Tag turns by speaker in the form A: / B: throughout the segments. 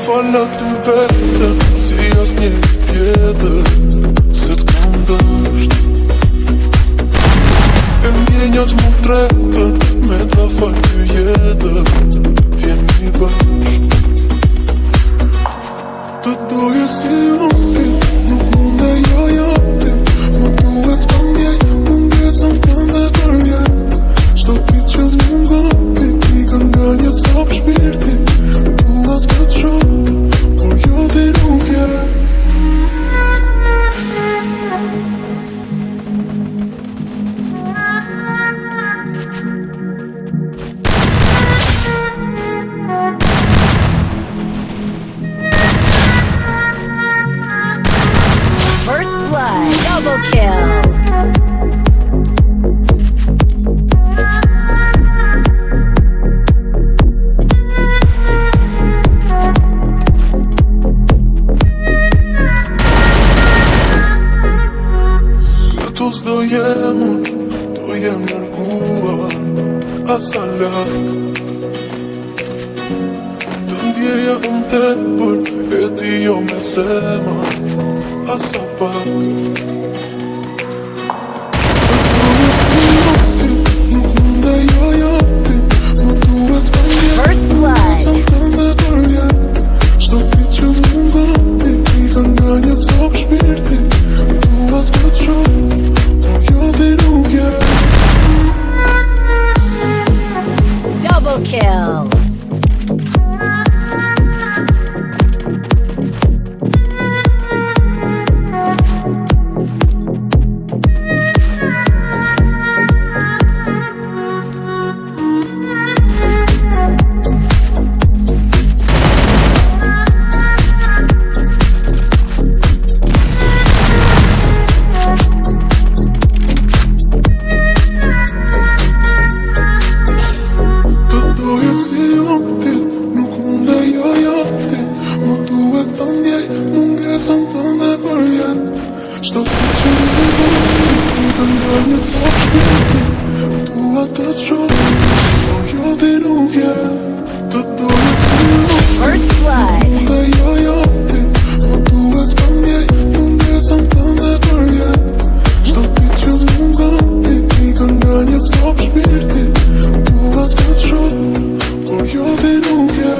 A: fal aty vetëm, si as një tjetër, se t'kam dësht. E ndjenjat mu tretën, me ta fal ty jetën, t'jemi bashk. Të doje si unë ti, nuk munde jo ti, më duhet më ndjej, mungesën tënde për jet. Shto ti që mungon ti, pika nga një cop shpirti, dua të të shoh, por jo ti nuk je.
B: First blood, double kill.
A: Këtu s'do jem unë, do jem nërguar, asa lak. Të ndjeja unë tepër, e ti jo me zemër, asa pak. Të doje si unë ti, nuk munde jo ti, më duhet më ndjej,
B: First blood.
A: mungesën tënde për jet. Shto ti që mungon ti, pika nga një cop shpirti, dua të të shoh, por jo ti nuk je.
B: Double kill.
A: Të doje si unë ti, nuk munde jo ti, më duhet të ndjej, mungesën tënde për jet. Shto ti që mungon ti, pika nga një cop shpirti, dua të të shoh, por jo ti nuk je. Të doje si unë ti,
B: First blood.
A: munde jo ti, më duhet të ndjej, mungesën tënde për jet. Shto ti që mungon ti, pika nga një cop shpirti, dua të të shoh, por jo ti nuk je.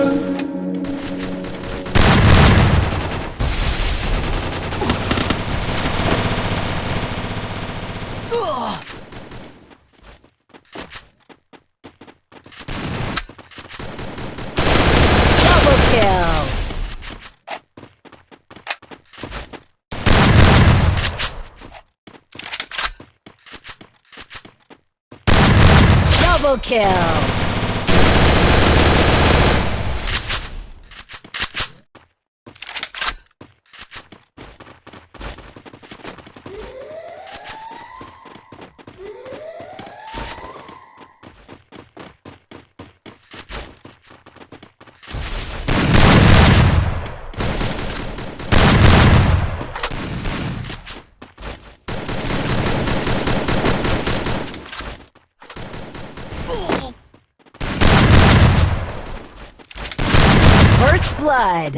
B: Double kill. Double kill. First blood.